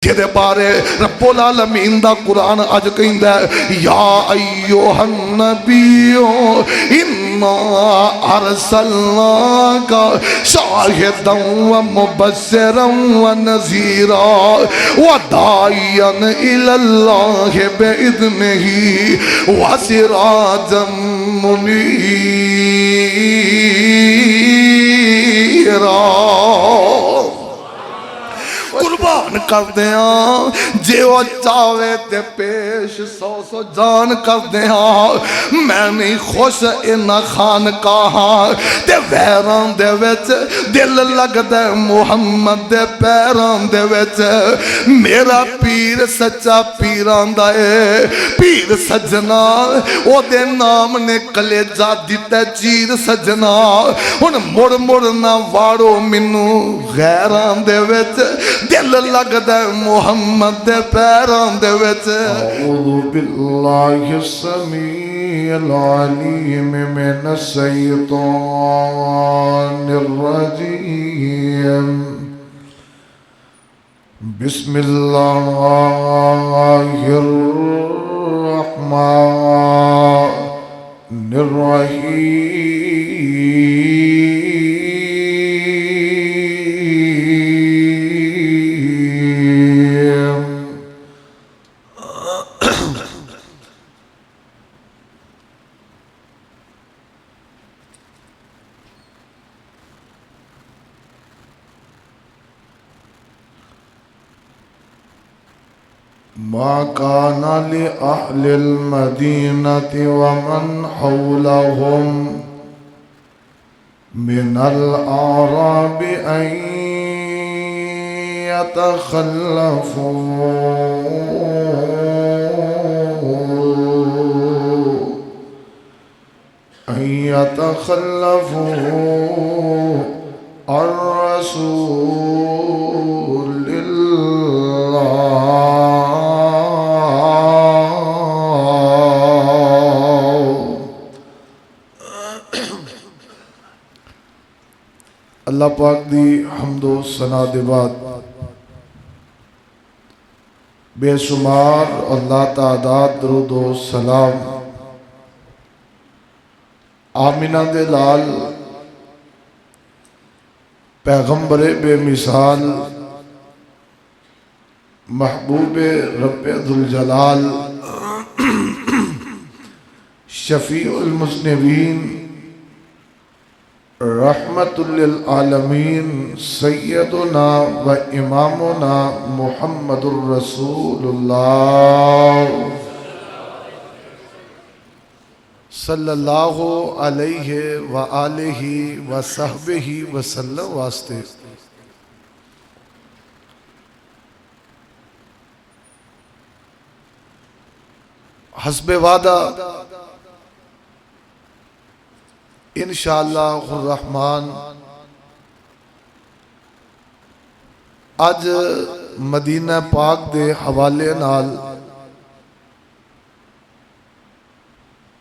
जिहदे बारे रब्बुल आलमीन दा कुरान अज कहंदा है या अय्युहन नबियो इन्ना अरसलनाका शाहिदन व मुबश्शिरन व नज़ीरा व दाइयन इलल्लाहि बिइज़्निही व सिराजम मुनीरा। कुर्बान कर दिया जे वो चावे ते पेश सौ सौ जान कर दिया। मैं नहीं खुश इन्हां खान कहा ते वैरां दे विच दिल लगदा मुहम्मद दे पैरां दे विच। मेरा पीर सच्चा पीरां दा है पीर सजना ओदे नाम ने कलेजा दिता चीर सजना। हुण मुड़ मुड़ ना वाड़ो मैनू गैरां दे विच दिल लगदा मुहम्मद दे पैरां दे विच। अऊज़ु बिल्लाहि समीइल अलीम मिनश शैतानिर रजीम। बिस्मिल्लाहिर रहमानिर रहीम। मा काना लि अहलिल मदीनति व मन हौलहुम मिनल आराबि अन यतखल्लफू अर रसूलिल्लाह। अल्लाह पाक दी हम्दो सना दे बाद बेशुमार और लातादाद दरूदो सलाम आमिना दे लाल पैगंबरे बेमिसाल महबूबे रब्बे दुल जलाल शफीउल मुज़निबीन रहमतुल लिल आलमीन सय्यदुना व इमामुना मुहम्मदुर रसूलुल्लाह सल्लल्लाहु अलैहि व आलिहि व सहबिहि वसल्लम वास्ते हस्बे वादा इंशाअल्लाह रहमान अज मदीना पाक दे हवाले नाल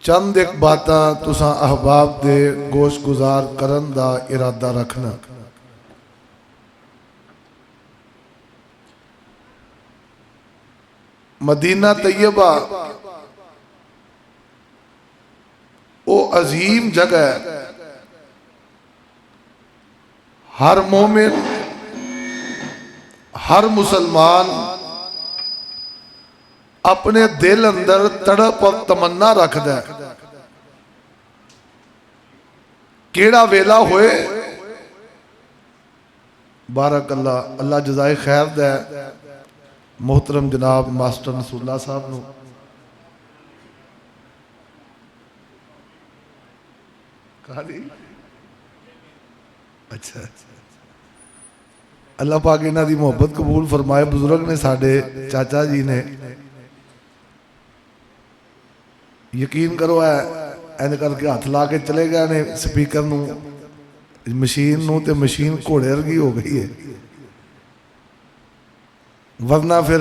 चंद एक बातां तुसां अहबाब दे गोश गुजार करन दा इरादा रखना। मदीना तैयबा वो अजीम जगह है। हर मोमिन हर मुसलमान अपने दिल अंदर तड़प और तमन्ना रखदा है केड़ा वेला होए। बारक अल्लाह अल्लाह जज़ाए खैर दे मोहतरम जनाब मास्टर नसूल्ला साहब नू अच्छा अल्लाह पाक इन्हां दी मोहब्बत कबूल फरमाए। बुजुर्ग ने साडे चाचा जी ने यकीन करो है इंज करके हाथ ला के चले गए ने स्पीकर नू मशीन नू ते मशीन घोड़े वर्गी हो गई है। वरना फिर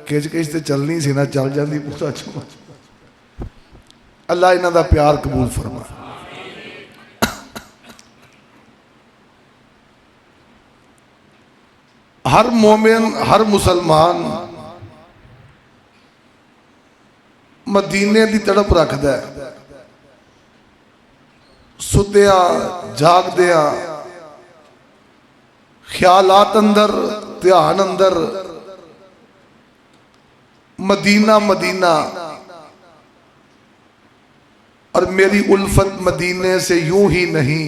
किच किच तो चलनी सी ना चल जाती पूरा चुमा। अल्लाह इन्हां दा प्यार कबूल फरमा। हर मोमिन हर मुसलमान मदीने की तड़प रखता है। सुत्या जागदिया ख्यालात अंदर ध्यान अंदर मदीना मदीना, और मेरी उल्फत मदीने से यूं ही नहीं,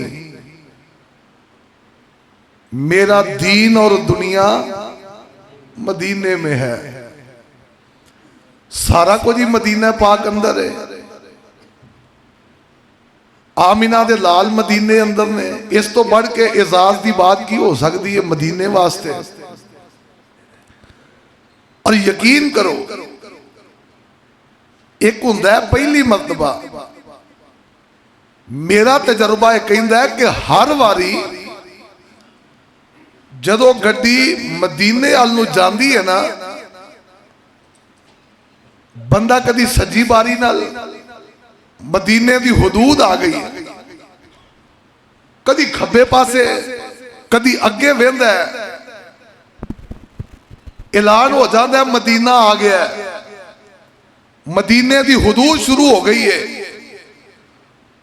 मेरा दीन और दुनिया मदीने में है। सारा कुछ ही मदीना पाक अंदर है। आमिना दे लाल मदीने अंदर ने, इस तो बढ़ के एजाज की बात की हो सकती है मदीने वास्ते। और यकीन करो, एक हुंदा है पहली मरतबा, मेरा तजर्बा यह कहता है कि हर वारी जदों गड्डी मदीने वाल नूं जांदी है ना, बंदा कदी सज्जी बारी नाल मदीने की हदूद आ गई, कदी खब्बे पासे कदी अगे वेंदा है, ऐलान हो जाता है मदीना आ गया है, मदीने की हदूद शुरू हो गई है।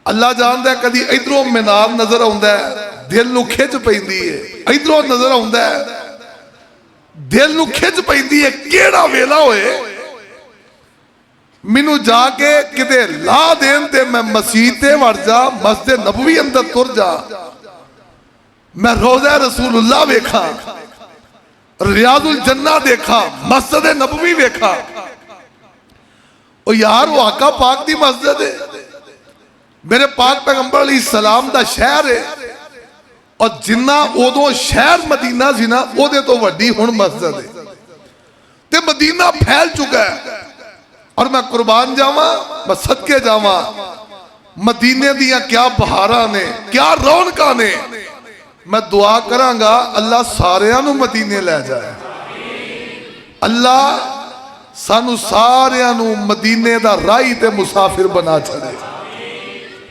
अल्लाह जानता है, कदी इधरों मीनार नजर आता है, दिल नूं खिच पैंदी है, इधरों नजर आता है, दिल नूं खिच पैंदी है। केड़ा वेला होए मैनू जाके किते ला देन ते मैं मसीह ते वड़ जा, मस्जिद नबवी अंदर तुर जा, मैं रोज़ा रसूलुल्लाह वेखा, रियाजुल जन्ना देखा, मस्जिद नबवी वेखा। ओ यार वो आका पाक दी मस्जिद है, मेरे पाक पैगंबर अलैहि सलाम दा शहर है, और जिन्ना उदों शहर मदीना सी ना, ओदे तो वड्डी हुण मस्जिद है। ते मदीना फैल चुका है। और मैं कुर्बान जावा, मैं सदके जावा, मदीने दियां क्या बहारां ने, क्या रौनकां ने। मैं दुआ करांगा अल्लाह सारियां नूं मदीने ले जाए, अल्लाह सानू सारियां नूं मदीने दा राही ते मुसाफिर बना छड़े।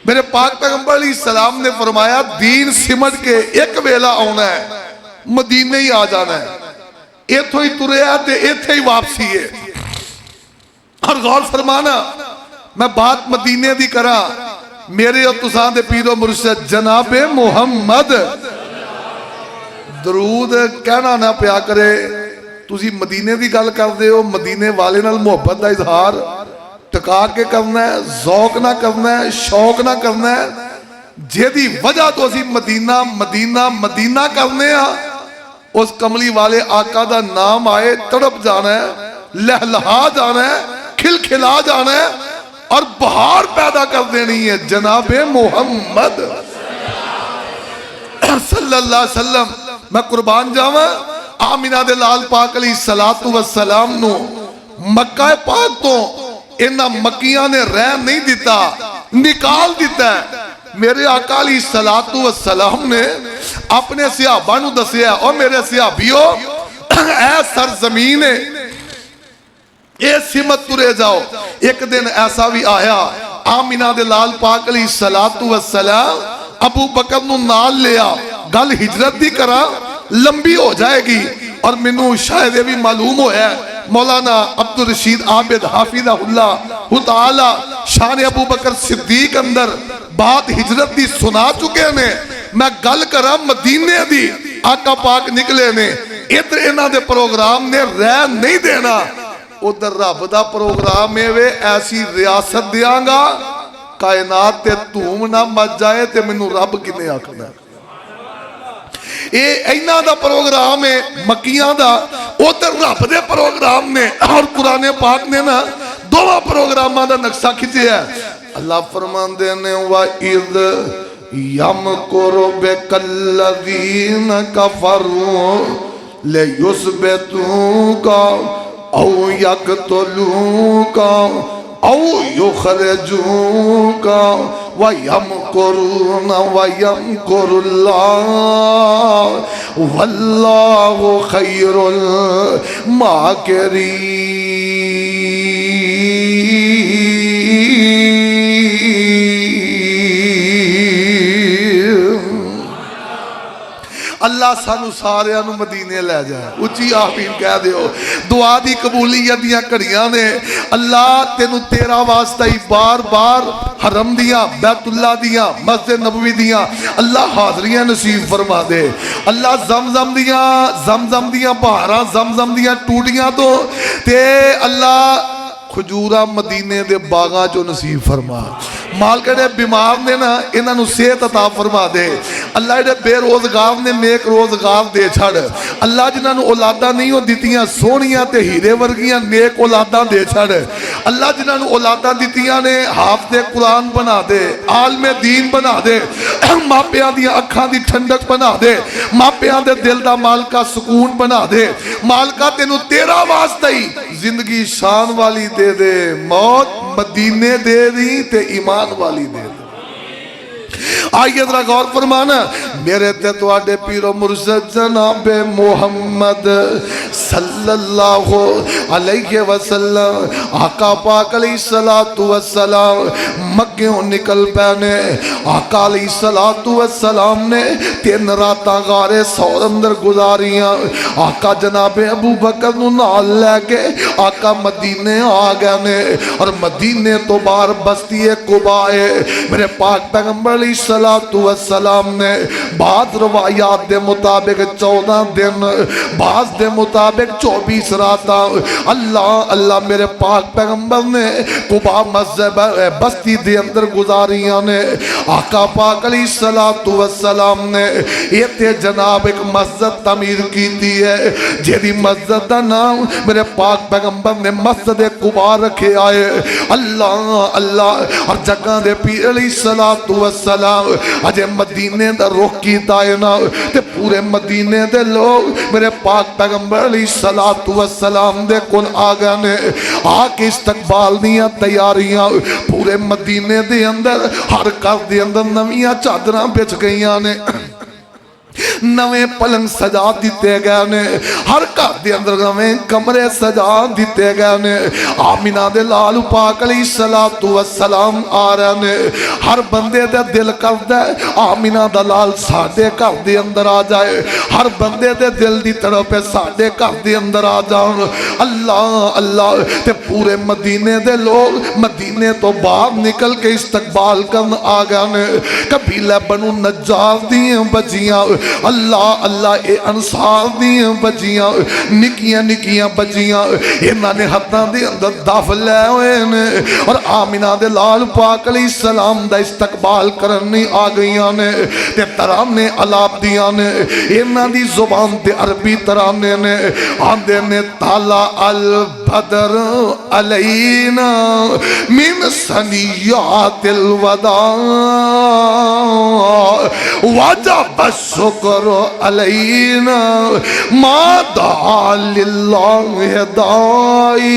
मेरे पाक पैगंबर अलैहि सलाम ने फरमाया, दीन सिमट के एक वेला आना है, मदीने ही आ जाना है। इथों ही तुरया ते इथे ही वापसी है। और गौर फरमाना, मैं बात मदीने दी करा, मेरे और तुसां दे पीरो मुर्शद जनाबे मुहम्मद दरूद कहना ना पिया करे। तुसी मदीने की गल करते हो, मदीने वाले नाल मुहब्बत का इजहार टका के करना है, जौक ना करना है, शौक ना करना है, जिहदी वजह तो असी मदीना मदीना मदीना करने आ, उस कमली वाले आका का नाम आए तड़प जाना है, लहलहा जाना है, खिलखिला जाना है, और बहार पैदा कर देनी है। जनाबे मोहम्मद सल्लल्लाहु अलैहि वसल्लम, मैं कुर्बान जावा, आमिना दे लाल पाक अलैहि सलातु व सलाम नू मक्का पाक तो इन्हां मक्कियां ने रह नहीं दिता, निकाल दिता है। मेरे आका अलैहि सलातु व सलाम ने अपने सहाबा नू दसिया, और मेरे सहाबियो ऐ सरजमीन है, ये सिमत तुरे जाओ। एक दिन ऐसा भी आया, आमिना दे लाल पाक अलैहि सलातु व सलाम अबू बकर नू नाल लिया, गल हिजरत दी करा लंबी हो जाएगी। और मैनू शायद ये भी मालूम होया, मौलाना अब्दुल रशीद आबिद हाफिज़हुल्लाह ताला शान अबू बकर सिद्दीक अंदर बात हिजरत दी सुना चुके ने। मैं गल करा मदीने दी, आका पाक निकले ने, इधर इन्हां दे प्रोग्राम ने रह नहीं देना, उधर रब दा प्रोग्राम है वे, ऐसी रियासत दियांगा कायनात ते धूम ना मच जाए ते मैनू रब किने आखना। ये इन्हां दा प्रोग्राम है मक्कियां दा, उधर रब दे प्रोग्राम ने। और कुरान पाक ने ना दोवां प्रोग्रामां दा नक्शा खिंचिया। अल्लाह फरमांदे ने, वा इद यमकुरु बिकल्लज़ीन कफरू ले युस्बितूका औ यक़्तुलूका औ युख़रिजूका व यमकुरून व यमकुरुल्लाह वल्लाहु खैरुल माकिरीन। अल्लाह सानू सारियां नू मदीने लै जाए। उच्ची आमीन कह दिओ। दुआ दी कबूलियत दियां घड़ियां ने। अल्लाह तेनू तेरा वास्ता ही बार बार हरम दियां, बैतुल्ला दियां, मस्जिद नबवी दियां अल्लाह हाजरियां नसीब फरमा दे। अल्लाह जमजम दियां बहारां, जमजम दियां टूटियां तो ते अल्लाह खजूरा मदीने दे बागां चो नसीब फरमा। माल के बीमार ने ना इन्हों सेहत अता फरमा दे। अल्लाह जे बेरोजगार ने नेक रोजगार दे छड़। अल्लाह जिन्होंने औलादा नहीं हो दित्तियां सोहनियां ते हीरे वर्गियां नेक औलादा दे छड़। अल्लाह जिन्होंने औलादा दित्तियां ने हाफिज़े कुरान बना दे, आलमे दीन बना दे, मापियां दी अखां दी ठंडक बना दे, मापियां दे दिल दा मालका सुकून बना दे। मालका तेनू तेरा वास्ता ही जिंदगी शान वाली दे दे, मौत मदीने दे दी ते ईमान वाली दे दे। आइए जरा गौर फरमाना। मेरे ते तुहाडे पीरो मुर्शद जनाबे मोहम्मद सल्लल्लाहु अलैहि वसल्लम आका पाक अलैहिस्सलातु वस्सलाम मक्कियों निकल पैने। आका अलैहिस्सलातु वस्सलाम ने 3 रातां गारे सौर अंदर गुजारियां। आका जनाबे अबू बकर नू नाल लैके आका मदीने आ गए ने और मदीने तो बाहर बस्ती कुबा है। मेरे पाक पैगंबर अलैहिस्सलातु वस्सलाम ने बाद रवायात दे मुताबिक 14 दिन, बाज दे मुताबिक 24 रातां अल्लाह अल्लाह मेरे पाक पैगंबर ने कुबा मस्जिद बस्ती दे अंदर गुजारियां ने। आका पाक अलैहिस्सलातु वस्सलाम ने इत्थे जनाब एक मस्जिद तमीर कीती है, जेदी मस्जिद दा नाम मेरे पाक पैगंबर ने मस्जिद कुबा रखे आए। अल्लाह अल्लाह और जगह दे पीर अलैहिस्सलातु वस्सलाम अजे मदीने दा रुख कीता है ना ते पूरे मदीने दे लोग मेरे पाक पैगंबर अलैहिस्सलातु वस्सलाम दे कोल आ गए ने। आके इस्तकबाल दियां तैयारियां पूरे मदीने दे अंदर हर घर दे अंदर नवियां चादरां बिछ गईयां ने, नवे पलंग सजा दिते गए ने, हर घर के अंदर नवे कमरे सजा दिते गए ने। आमिना दे लाल पाक अलैहिस्सलातु वस्सलाम आ रहे ने। हर बंदे दा दिल करदा है आमिना दा लाल साडे घर दे अंदर आ जाए, हर बंदे दे दिल दी तड़प है साडे घर दे अंदर आ जान। अल्लाह अल्लाह ते पूरे मदीने दे लोग मदीने तो बाहर निकल के इस्तकबाल करन आ गए ने। कबीला बनु नज्जार दी बजियां अल्लाह अल्लाह ए अंसार दी बजियां निकियां निकियां बजियां इन्हां ने हत्थां दे अंदर दफ लै होए ने और आमिना दे लाल पाक अलैहिस्सलाम दा इस्तकबाल करनी आ गईयां ने ते तराने अलाप दियां ने। इन्हां दी जुबान ते अरबी तराने ने आंदे ने ताला अल बदर अलैना मिन सनियातिल वदा वजब शुक्र अलैना मादा लिल्लाहि दाई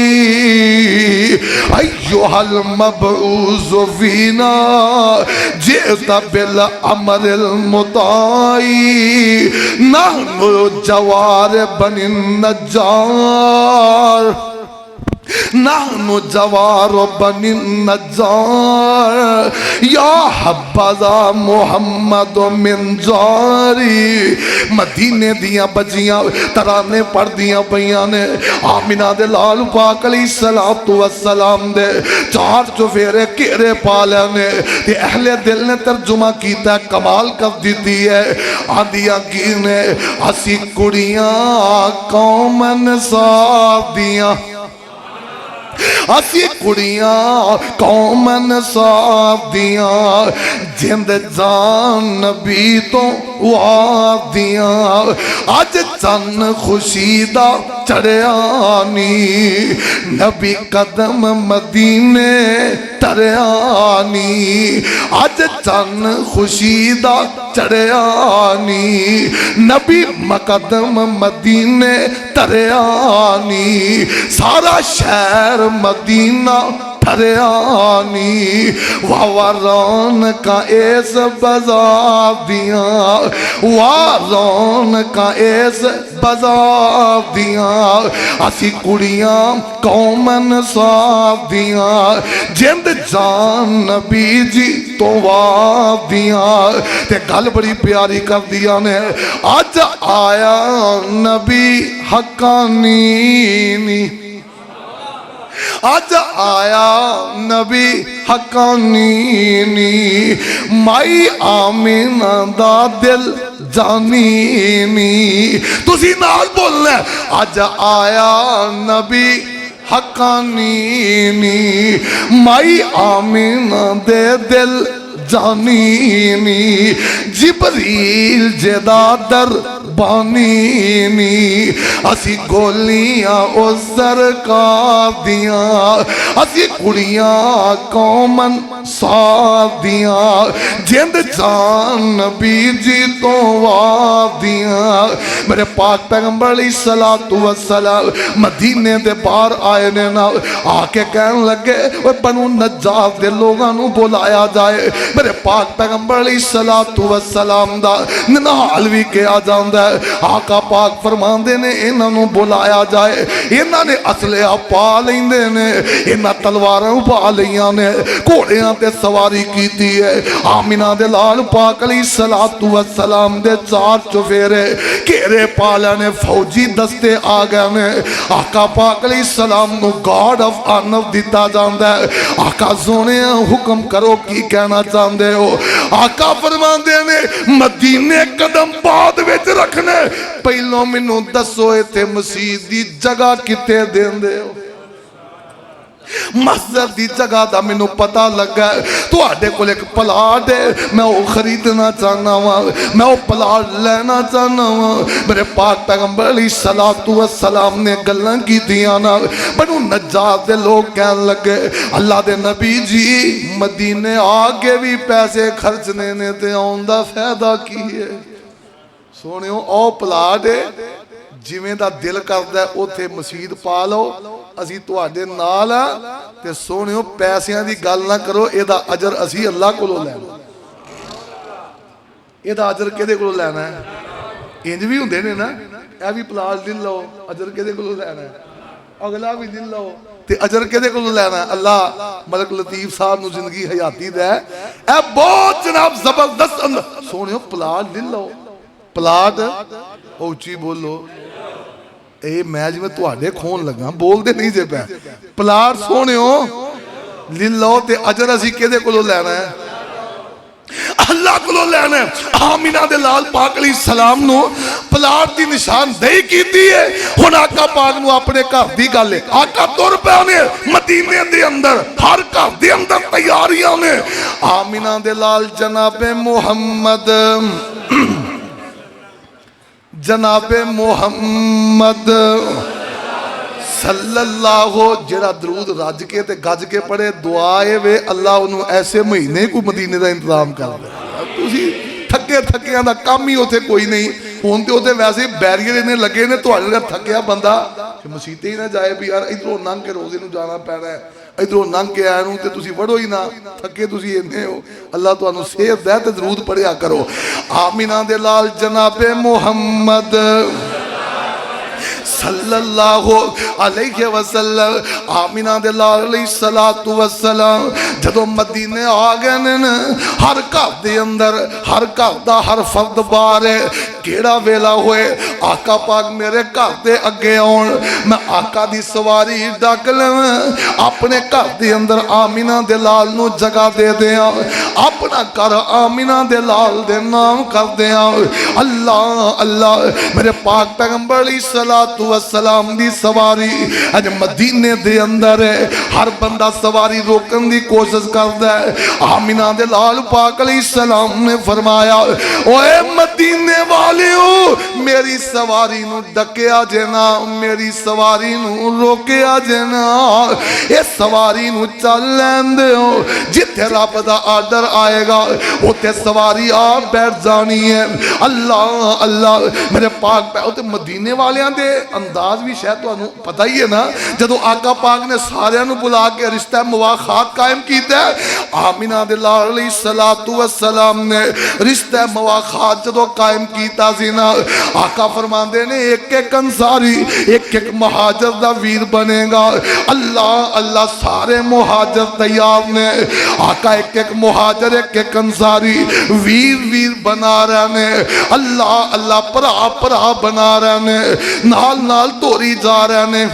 अय्युहल मबऊस फीना जिता बिल अमरिल मुताई नहनु जवार बनि नज्जार नाहनु जवार बनि नज्जार या हब्बज़ा मुहम्मद मिन जारी। मदीने दियां बजियां तराने पढ़दियां पईयां ने। आमिना दे लाल पाक अलैहिस्सलातु वस्सलाम दे 4 चुफेरे घेरे पा लेने ते अहले दिल ने तर्जुमा कीता कमाल कर दी है। आंदियां की ने असी कुड़ियां कौम अंसार दियां, असी कुड़ियां कौम अंसार दियां जिंद जान नबी तो वादियां अज चन खुशी दा चढ़िया नी नबी कदम मदीने तरया नी अज चन खुशी दा चढ़िया नी नबी मकदम मदीने तरया नी। सारा शहर मदीना ठरियानी वाह रौनका इस बाजार दिया वाह रौनका इस बाजार दिया असी कुड़ियां कौमन साफ दिया जिंद जान नबी जी तो वाफ दिया ते गल बड़ी प्यारी कर दिया ने अज आया नबी हकानी नी अज आया नबी हकानी नी माई आमीना दा दिल जानी नी तुसी नाल बोलना अज आया नबी हकानी नी माई आमीना दे दिल जानी नी जिबरील जेदा दर बानी नी असी गोलियां उस सरकार दियां असी कुड़ियां कौमन साफ दियां जिंद जान नबी जी तो वाफ दियां मेरे पाक पैगंबर अलैहिस्सलातु वस्सलाम मदीने दे बाहर आए ने ना आके कहन लगे ओए बनु नज्जार दे लोगां नू बुलाया जाए मेरे पाक पैगंबर अलैहिस्सलातु वस्सलाम दा निहाल भी किया जांदा आका पाक फरमांदे ने इन्हां नू बुलाया जाए इन्हां ने असलिया पा लैंदे ने इन्हां तलवारां पा लईयां ने घोड़ियां ते सवारी कीती है आमिना दे लाल पाक अलैहिस्सलातु वस्सलाम दे चार चुफेरे घेरे पा लेने फौजी दस्ते आ गए ने आका पाक अलैहिस्सलाम नू गॉड ऑफ ऑनर दिता जांदा है आका सोने हुक्म करो की कहना चाहते हो आका फरमांदे ने मदीने कदम बाद विच रखने पहलों मैनू दसो इत्थे मस्जिद दी जगह कित्थे देंदे हो मस्जिद की जगह का मैनू पता लगा तुहाडे कोल एक प्लाट है मैं वो खरीदना चाहना वा मैं वो प्लाट लेना चाहना वा मेरे पाक पैगंबर अलैहिस्सलातु वस्सलाम ने गल्लां कीतियां ना बनु नज्जार दे लोग कहन लगे अल्लाह दे नबी जी मदीने आके भी पैसे खर्चने ने ते आउण दा फायदा की है सोनियो ओ प्लाट है जिवें दा दिल करदा उत्थे मस्जिद पा लो असी तुहाडे नाल आ ते सोहणियो पैसिਆਂ दी गल ना करो एदा अजर असी अल्लाह कोलों लैना एदा अजर किहदे कोलों लैना है इंज भी हुंदे ने ना ए भी प्लाट ले लो अजर किहदे कोलों लैना है अगला भी ले लो ते अजर किहदे कोलों लैना है अल्लाह मलक लतीफ साहब नूं जिंदगी हयाती दा ए बहुत जनाब जबरदस्त सोहणियो प्लाट ले लो प्लाट उच्ची बोलो ए मैं जिवें तुहाडे खोन लगा बोलते नहीं जे पै प्लाट सोहणियो ले लो ते अजर असी किहदे कोलों लैना है अल्लाह कोलों लैना है आमिना दे लाल पाक अलैहिस्सलाम नू प्लाट दी निशानदेही कीती है हुण आका पाक नू अपने घर दी गल है आका तुर पए ने मदीने दे अंदर हर घर दे अंदर तैयारियां ने आमिना दे लाल जनाबे मुहम्मद जनाबे मुहम्मद सल्लल्लाहु जेड़ा दरूद रज के ते गज के पढ़े दुआ ए वे अल्लाह उन्होंने ऐसे महीने को मदीने का इंतजाम कर दे तुसी थके थकिया का काम ही उथे कोई नहीं हुण ते उथे वैसे बैरियर इन्ने लगे ने तुहाडे थकिया बंदा मसीते ही ना जाए भी यार इधरों लंघ के रोजे नूं जाना पैना है इधरों लंघ के आए नूं ते तुसी वड़ो ही ना थके तुसी इन्ने हो अल्लाह तुहानूं सेहत दे ते दरूद पढ़िया करो आमिना दे लाल जनाबे मुहम्मद सल्लल्लाहु अलैहि वसल्लम आमिना दे लाल अलैहिस्सलातु वस्सलाम जदों मदीने आ गए ने हर घर दे अंदर हर घर दा हर फर्द बाहर है केड़ा वेला होए आका पाक मेरे घर दे अगे आउण मैं आका दी सवारी डक लवां अपने घर दे अंदर आमिना दे लाल नूं जगह दे दियां अपना घर आमिना दे लाल दे नाम कर दियां अल्लाह अल्लाह मेरे पाक पैगंबर अलैहिस्सलातु वस्सलाम दी सवारी अज मदीने दे अंदर है हर बंदा सवारी रोकन दी कोशिश करदा है आमिना दे लाल पाक अलैहिस्सलाम ने फरमाया ओए मदीने वालियो मेरी सवारी नू डकिया जे ना मेरी सवारी नू रोकिया जे ना ये सवारी नू चल लैन दिओ जिथे रब दा आर्डर आएगा उथे सवारी आप बैठ जानी है अल्लाह अल्लाह मेरे पाक मदीने वालियां दे अंदाज भी शायद तुहानू पता ही है ना जदों आका पाक ने सारियां नू बुला के रिश्ता मुवाखात कायम कीता। आमिना दे लाल अलैहिस्सलातु वस्सलाम ने रिश्ता मुवाखात जदों कायम कीता सी ना, आका फरमांदे ने एक एक अंसारी एक एक मुहाजिर दा वीर बनेगा। अल्लाह अल्लाह सारे मुहाजिर तैयार ने। आका एक एक मुहाजिर एक एक अंसारी वीर वीर बना रहे ने। अल्लाह अल्लाह भरा भरा बना रहे ने, नाल नाल धोरी जा रहे ने।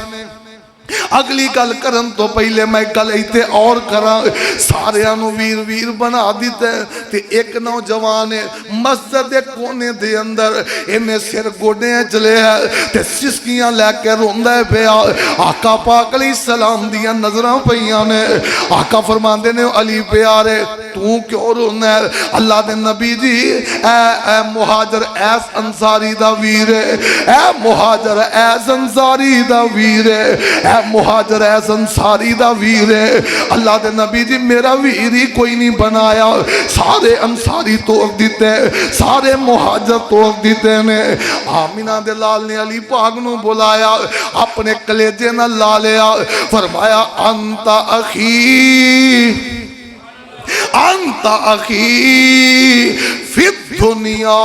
अगली गल करन तो पहले मैं गल इत्थे और करा, सारियां नू वीर वीर बना दिता ते एक नौजवान मस्जिद दे कोने दे अंदर इन्हें सिर गोडियां चले है ते सिसकियां लैके रोंदा पिया। आका पाक अलैहिस्सलाम दियां नजरां पईयां ने। आका फरमांदे ने अली प्यारे तू क्यों रोना है? अल्लाह दे नबी जी ए मुहाजिर ऐस अंसारी दा वीर है, ए मुहाजिर ऐस अंसारी दा वीर है, मुहाजिर है संसारी दा वीर है। अल्लाह दे नबी जी मेरा वीर ही कोई नहीं बनाया, सारे अंसारी तोड़ दिते, सारे मुहाजिर तोड़ दिते ने। आमिना दे लाल ने अली पाक नू बुलाया, अपने कलेजे नाल ला लिया, फरमाया अंता अखी अंता अखी फिर दुनिया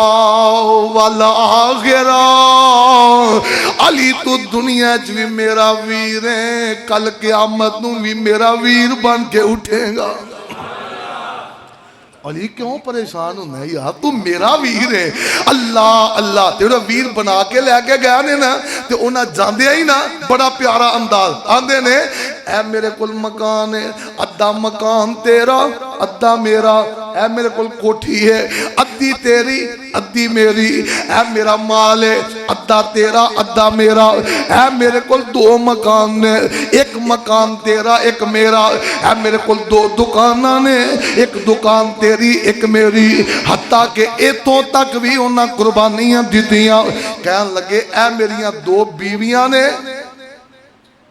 वाला आखिरा। अली तू दुनिया च भी मेरा वीर है, कल क़यामत नू भी मेरा वीर बन के उठेगा। अली क्यों परेशान होना है यार, तू मेरा वीर है। अल्लाह अल्लाह तेरा वीर बना के लैके गया ने ना, तो उन्हें जांदे ही ना बड़ा प्यारा अंदाज आंदे ने, ऐ मेरे कोल मकान है, अद्धा मकान तेरा अद्धा मेरा, ऐ मेरे कोल कोठी है अद्धी तेरी अद्धी मेरी, ऐ मेरा माल है अद्धा तेरा अद्धा मेरा, ऐ मेरे कोल दो मकान ने, एक मकान तेरा एक मेरा, ऐ मेरे कोल दो दुकाना ने, एक दुकान तेरी एक मेरी। हत्ता के इतों तक भी उन्हें कुर्बानियां दितियां। कहन लगे ऐ मेरिया दो बीवियां ने,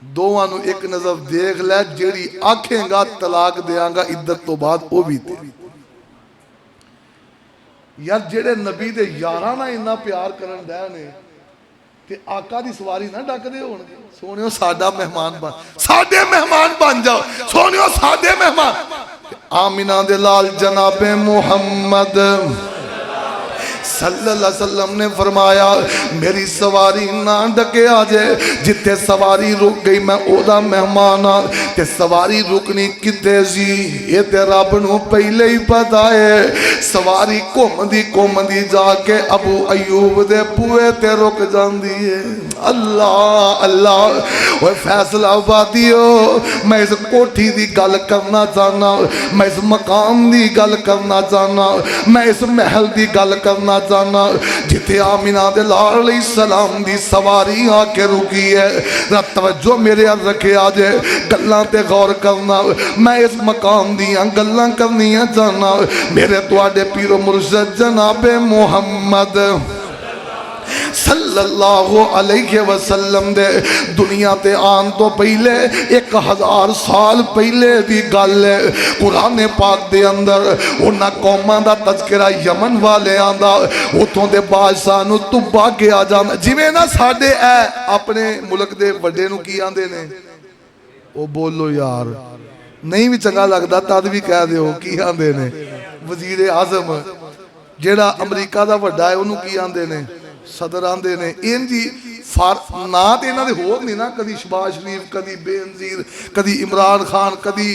दोवां नू एक नजर देख लै, जेड़ी आखेगा तलाक देंगा इद्दत तो बाद वो भी तेरी। यार जेड़े नबी दे यारां नाल इन्ना प्यार करन दे ने ते आका दी सवारी ना डकदे होणगे। सोनियो साडा मेहमान बन, साडे मेहमान बन जाओ सोनियो, साडे मेहमान। आमिना दे लाल जनाबे मुहम्मद सल्लल्लाहु अलैहि वसल्लम ने फरमाया मेरी सवारी ना डके आ जाए, जिथे सवारी रुक गई मैं ओदा मेहमान हाँ। ते सवारी रुकनी किथे सी ये ते रब नू पहले ही पता है। सवारी घूमदी जाके अबू अयूब दे बूहे ते रुक जाती है। अल्लाह अल्लाह ओए फैसलाबादियो, मैं इस कोठी दी गल करना चाहना, मैं इस मकाम दी गल करना चाहना, मैं इस महल दी गल करना चाहना जिथे आमिना दे लाल अलैहिस्सलाम दी सवारी आके रुकी है। तवज्जो मेरे अल रखे आ जाए, गल्लां ते गौर करना। मैं इस मकाम दियां गल्लां करनियां चाहना। मेरे तुहाडे पीरो मुर्शिद जनाबे मुहम्मद सल्लल्लाहु अलैहि वसल्लम दे दुनिया ते आन तो पहले 1000 साल पहले दी गल है। कुरान पाक दे अंदर उन्हां कौमां दा तज़किरा यमन वालियां दा, उतों दे बादशाह नू तुब्बा किया जांदा। जिवें ना साडे ऐ अपने मुल्क दे वड्डे नू की आंदे ने, ओ बोलो यार नहीं भी चंगा लगदा तद भी कह दिओ की आंदे ने, वजीर आज़म जेड़ा अमरीका दा वड्डा है उन्होंने की आंदे ने, सदर आंदे ने। इंजी ना तो इन्हों के होर नहीं ना, कदी शबाज शरीफ, कदी बेनजीर, कदी इमरान खान, कदी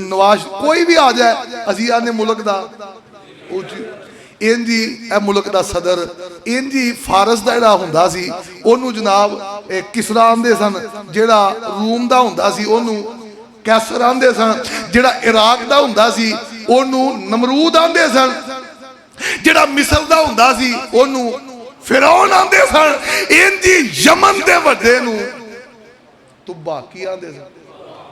नवाज, कोई भी आ जाए अजिया ने मुल्क का इंजी ए मुल्क का सदर। इंजी फारस का जोड़ा हुंदा सी ओनू जनाब किसरा आंदे सन, जेड़ा रूम का हुंदा सी ओनू कैसर आंदे सन, जेड़ा इराक का हुंदा सी ओनू नमरूद आंदे सन, जेड़ा मिस्र का हुंदा सी ओनू फिरौन आंदे सन। इंजी यमन दे वड्डे नू तुब्बा की आंदे सन,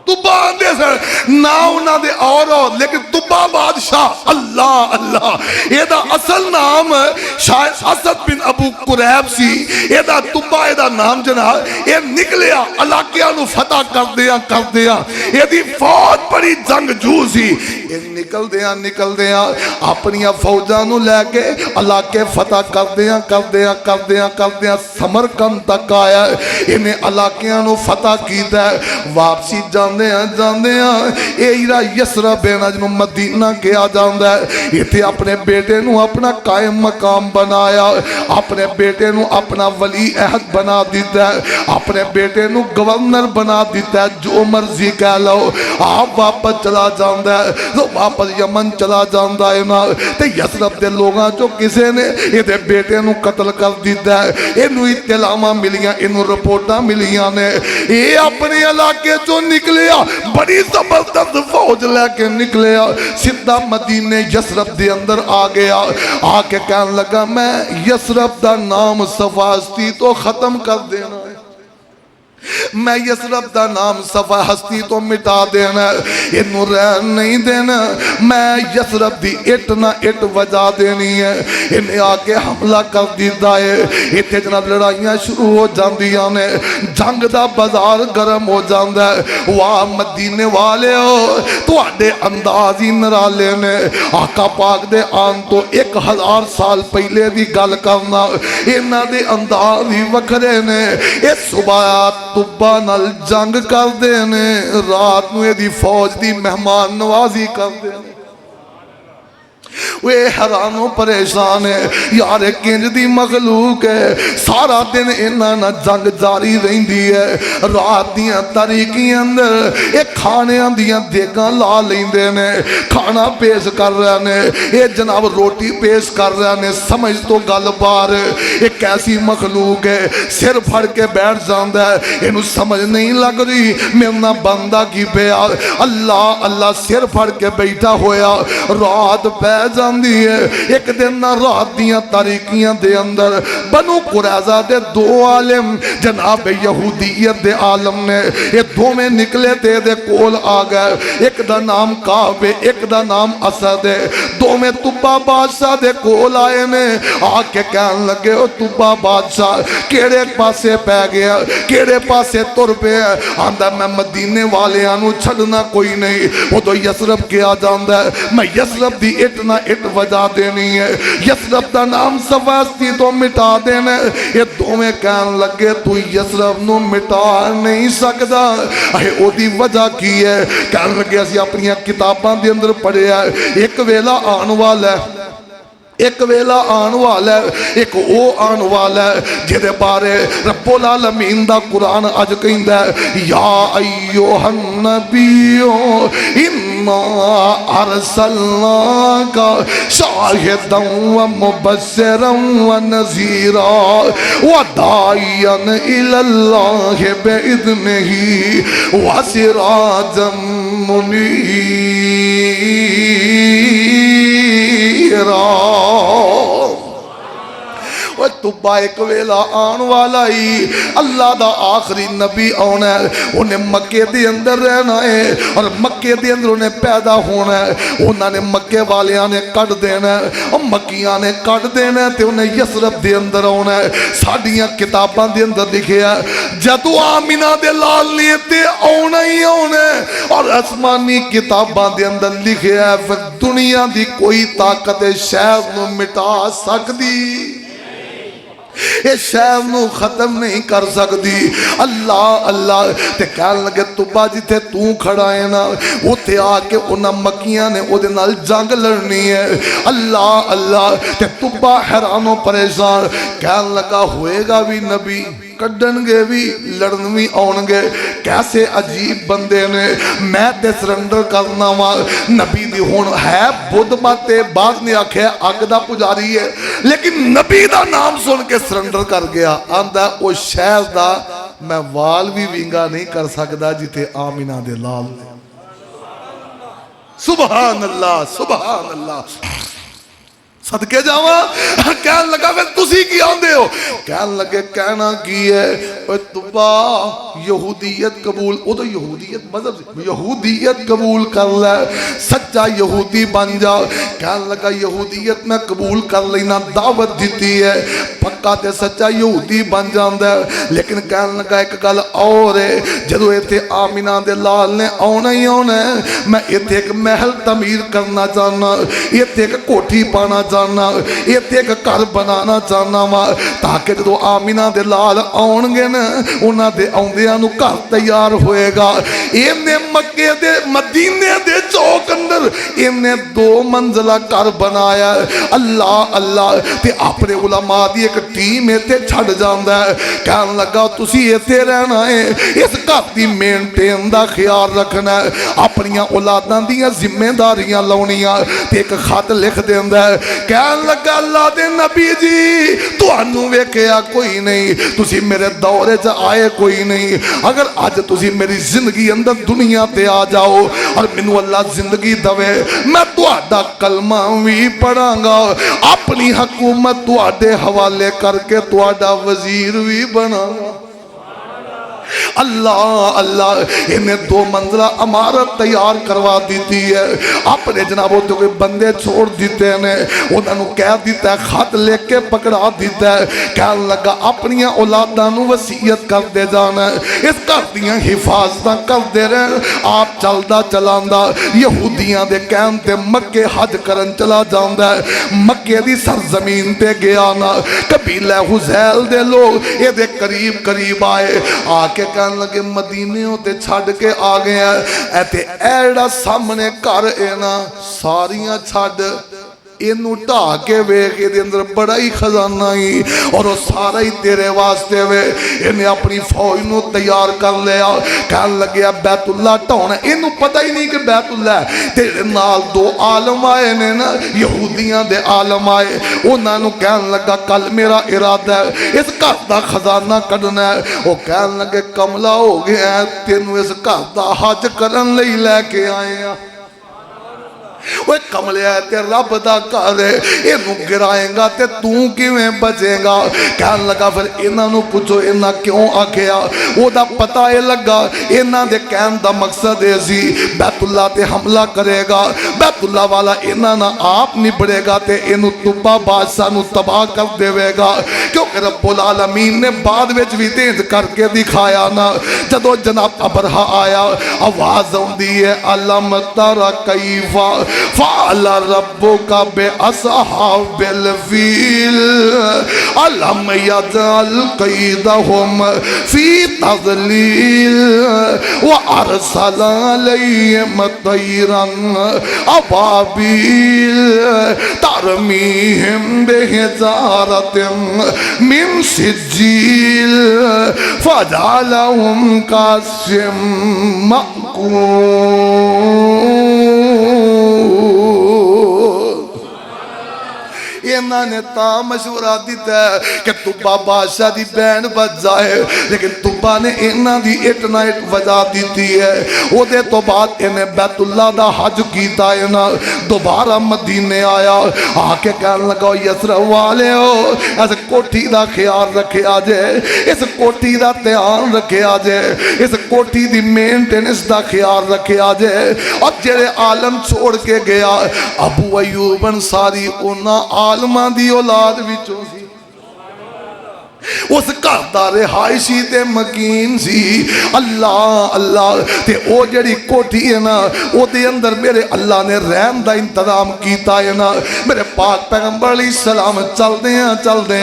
तुब्बा आंदे सन ना उन्हां दे और लेकिन तुब्बा बादशाह। अल्लाह अल्लाह एदा असल नाम शायद असद बिन अबू कुरैब सी, एदा तुब्बा एदा नाम जनाब ये निकलिया इलाकियां नू फतह करदियां एदी फौज बड़ी जंगजू सी। निकलदियां अपनियां फौजां नूं लैके इलाके फतह करदियां समरकंद तक आया। इन्हें इलाकियां नूं फतह कीता। वापसी जांदियां ये यसरब है जिन्हों मदीना कहा जाता है। इत्थे अपने बेटे नूं अपना कायम मकाम बनाया, अपने बेटे नूं अपना वली अहद बना दिता है, अपने बेटे नूं गवर्नर बना दिता है। जो मर्जी कह लो आप वापस चला जाता है, तो वापस यमन चला जाता है ना। तो यसरब के लोगों चो किसी ने ये बेटे नूं कतल कर दिता है। इनू इतलावां मिलियां, इनू रिपोर्टां मिलियां ने। ये अपने इलाके चो निकलिया, बड़ी जबरदस्त फौज लैके निकलिया, सीधा मदीने यसरब के अंदर आ गया। आके कहने लगा मैं यसरब का नाम सफास्ती तो खत्म कर देना है, मैं यसरब का नाम सफा हस्ती तो मिटा देना, इनू रह नहीं देना। मैं यसरब की इट ना इट वजा देनी है। इन्हें आके हमला कर दिता है। इतने जनाब लड़ाइयां शुरू हो जांदियां ने, जंग का बाजार गर्म हो जाता है। वाह मदीने वाले हो, तुहाडे अंदाज ही निराले ने। आका पाक दे आन तो 1000 साल पहले की गल करना, इन्हां दे अंदाज ही वखरे ने। इस सुबह तुब्बा नाल जंग करते ने, रात नूं इहदी फौज की मेहमान नवाजी करते हैं। वे हैरानो परेशान है यार, किंज दी मखलूक है। सारा दिन इन्हां नाल जंग जारी रहिंदी है। रात दियां तारीकियां अंदर ये खाणियां दियां देगां ला लैंदे ने, खाना पेश कर रहे ने। ये जनाब रोटी पेश कर रहे ने, समझ तो गल बार। एक ऐसी मखलूक है सिर फड़ के बैठ जाता है, इनू समझ नहीं लग रही मेरे नाल बनदा की पिया। अल्लाह अल्लाह सिर फड़ के बैठा होया, रात पै जाती है। एक दिन ना रात दियां तारीकियां दे अंदर बनु कुरैजा दे दो आलिम जनाब यहूदियत दे आलम ने ये दोवें निकले ते दे कोल आ गए। एक दा नाम काब है, एक दा नाम असद है। दोवें तुब्बा बादशाह दे कोल आए ने। आके कहन लगे ओ तुब्बा बादशाह केड़े पासे पै गया, केड़े पासे तुर पे? आंदा मैं मदीने वालियां नू छड़ना कोई नहीं। उदों यसरब किया जाता है, मैं यसरब दी इट ना इट वजा देनी है, यसरब का नाम सफास्ती तो मिटा देना। ये दोवें कहन लगे तू यसरब नू मिटा नहीं सकता। ओदी वजह की है? कहन लगे असीं अपनियां किताबां दे अंदर पढ़िया एक वेला आने वाला है, एक वेला आन वाला है, एक वो आन वाला है जिहदे बारे रब्बुल आलमीन दा कुरान अज कहंदा है या अय्युहन नबियो इन्ना अरसलनाका शाहिदन व मुबश्शिरन व नज़ीरा व दाइयन इलल्लाहि बिइज़्निही व सिराजम मुनीरा। तुब्बा एक वेला आन वाला ही, अल्लाह दा आखिरी नबी आना है। उन्हें मक्के दे अंदर रहना है और मक्के दे अंदर उन्हें पैदा होना है। उन्होंने मक्के वालियां ने कट देना है और मक्कियां ने कट देना है, तो उन्हें यसरब दे अंदर आना है। साडियां किताबां दे अंदर लिखिया जदों आमिना दे लाल ने ते आना ही आना है, और आसमानी किताबां दे अंदर लिखिया फिर दुनिया दी कोई ताकत शहर नूं मिटा सकदी, इस शहर नूं खत्म नहीं कर सकती। अल्लाह अल्लाह ते कहन लगे तुब्बा जिथे तू खड़ा है ना उत्थे आके उन्हां मक्कियां ने उहदे नाल जंग लड़नी है। अल्लाह अल्लाह ते तुब्बा हैरानो परेशान कहन लगा होएगा भी नबी, कड्डणगे भी, लड़न भी आउणगे। कैसे अजीब बंदे ने। मैं ते सरेंडर करना वा नबी दी हुण है बुद्ध माते बाद ने आख्या अग दा पुजारी है, लेकिन नबी दा नाम सुन के सरेंडर कर गया। आंदा ओ शहर दा मैं वाल भी विंगा नहीं कर सकता जिथे आमिना दे लाल ने। सुभान अल्लाह सुभान अल्लाह। सदके जावा। कहन लगा फिर तुसी की आंदे हो? कहन लगे कहना की है, तुबा यहूदियत कबूल, वो तो यहूदियत मजहब यहूदियत कबूल कर ले, सच्चा यहूदी बन जा। कहन लगा यहूदियत मैं कबूल कर लेना, दावत दी है, पक्का ते सच्चा यहूदी बन जाता है। लेकिन कहन लगा एक गल और है, जो इतने आमिना दे लाल ने आना ही आना है, मैं इतने एक महल तमीर करना चाहना, इतने एक कोठी पाना चाहना, इतने एक घर बनाना चाहना वा, ताकि जो आमिना दे लाल आउणगे ना, उन्हां दे आउंदियां नूं घर तैयार होएगा। इन्हें मक्के दे मदीने दे चौक अंदर इन्हें 2 मंजिला घर बनाया। अल्लाह अल्लाह ते अपने उलमा दी एक टीम इत्थे छड़ जांदा है। कहन लगा तुसी इत्थे रहना है, इस घर दी मेनटेन दा ख्याल रखना है, अपनियां औलादां दियां जिम्मेदारियां लाउणियां। ते एक खत लिख देंदा है। कहन लगा अल्लाह दे नबी जी तुहानू वेखिया कोई नहीं, तुसी मेरे दौरे च आए कोई नहीं, अगर अज तुसी मेरी जिंदगी अंदर दुनिया ते आ जाओ और मैनू अल्लाह जिंदगी दवे, मैं तुहाडा कलमा भी पढ़ांगा, अपनी हुकूमत तुहाडे हवाले करके तुहाडा वजीर भी बनांगा। अल्लाह अल्लाह इन्हें 2 मंजिला इमारत तैयार करवा दी है। अपने जनाबों तो कोई बंदे छोड़ दिते ने, उन्होंने कह दिता है, खत लेके पकड़ा दिता है। कहन लगा अपनियां औलादां नूं वसीयत करते जाना, इस घर दियां हिफाजत करते रहे। आप चलदा चलांदा यहूदियां दे कहन ते मक्के हज करन चला जांदा है। मक्के दी सरजमीन ते गया ना, कबीला हुजैल दे लोग ये करीब करीब आए, आके कहन लगे मदीने ते छड़ के आ गया, ऐते एड़ा सामने घर है ना, सारियां छड़ इनू ढा के वेख, ये अंदर बड़ा ही खजाना ही और वो सारा ही तेरे वास्ते वे। इन्हें अपनी फौज नू तैयार कर लिया। कहन लगे बैतुल्ला ढाउणा, इनू पता ही नहीं कि बैतुल्ला है। तेरे नाल 2 आलम आए ने ना, यहूदियां दे आलम आए, उन्होंने कहन लगा कल मेरा इरादा है इस घर का खजाना कढ़ना है। वो कहन लगे कमला हो गया, तेनू इस घर का हज करन लई लैके आए हैं। वो कमलिया ते रब दा घर है, इनू गिराएगा ते तू किवें बचेगा। कहन लगा फिर इन्हां नू पूछो इन्हां क्यों आखिया, ओदा पता ये लगा इन्हां दे कहन दा मकसद ये सी बैतुल्ला ते हमला करेगा, बैतुल्ला वाला इन्हां ना आप निबड़ेगा ते इनू तुबा बादशाह नू तबाह कर देवेगा। क्योंकि रब्बुल आलमीन ने बाद विच भी तेज करके दिखाया ना, जदों जनाब अबरहा आया आवाज आउंदी है अलम तरा कैफा फ़अल रब्बुका बिअस्हाबिल फील अलम यजअल कैदहुम फी तज़लील व अरसल अलैहिम तैरन अबाबील तरमीहिम बिहिजारतिन मिन सिज्जील फजअलहुम कअस्फिन मअकूल। इन्होंने ता मशवरा दिता है कि तुबा बादशाह की बैन बच जाए, लेकिन तुबा ने इन्हों की इट ना इट वजा दी है। उहदे तो बाद इन्हें बैतुल्ला दा हज किया है ना, दोबारा मदीने आया, आके कहन लगा यसरफ वाले हो इस कोठी का ख्याल रखिया जे, इस कोठी का ध्यान रखिया जे, इस कोठी की मेनटेनेंस का ख्याल रखिया जे। और जेड़े आलम छोड़ के गया अबू अयूब अंसारी उन्हां आलमा दी औलाद विचों सी, उस घर का रिहायशी ते मकीन सी। अल्लाह अल्लाह ते ओ जड़ी कोठी है ना, ओदे अंदर मेरे अल्लाह ने रहन दा इंतजाम कीता है ना। मेरे पाक पैगंबर अलैहिस्सलाम चलदे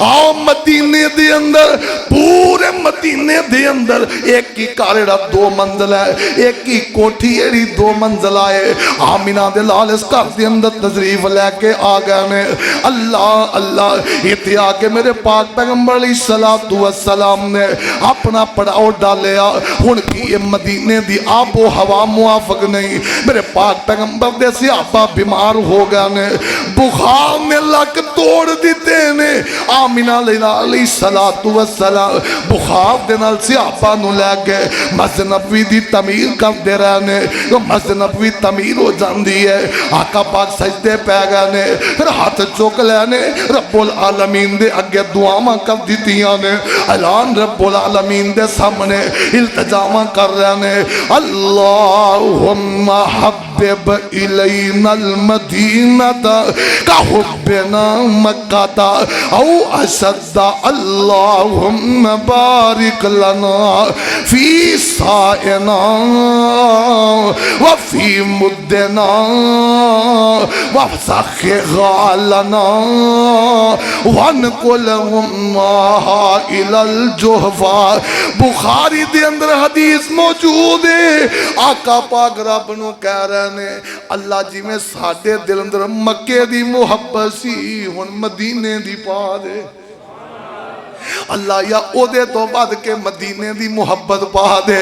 आओ मदीने दे अंदर, पूरे मदीने दे अंदर एक ही घर जेड़ा 2 मंजिल है, एक ही कोठी जेड़ी 2 मंजिला है। आमिना दे लाल इस घर दे अंदर तशरीफ लेके आ गए ने। अल्लाह अल्लाह इत्थे आके मेरे पाक पैगंबर पैगंबर सलातु वसलाम ने अपना पड़ाव डालिया। हुण की ये मदीने दी आबो हवा मुआफक नहीं। मेरे पाक पैगंबर दे सहाबा बीमार हो गए ने, बुखार ने लक तोड़ दिते ने। आमिना सलातु वसलाम बुखार दे नाल सहाबा नूं लै गए मस्जिद नबवी दी तमीर करदे रहे ने। मस्जिद नबवी तमीर हो जाती है, आका पाक सजदे पै गए ने, फिर हाथ चुक लैने रब्बुल आलमीन दे अगे दुआवां कर दित्तियां ने। ऐलान रब्बुल आलमीन दे सामने इल्तिजामा कर रहे ने, अल्लाहुम्मा हब्बिब इलैनल मदीनता का हुब्बिना मक्काता औ अशद्दा। अल्लाहुम्मा बारिक लना फी साइना व फी मुद्दना व सखे गालना वन कुलहुम्मा इलल जुहफा। बुखारी दे अंदर हदीस मौजूद है। आका पाक रब नूं कह रहे ने, अल्लाह जिवें साडे दिल अंदर मक्के दी मुहब्बत सी, हुण मदीने दी पा दे। अल्लाह या ओदे तो बद के मदीने दी मुहब्बत पा दे।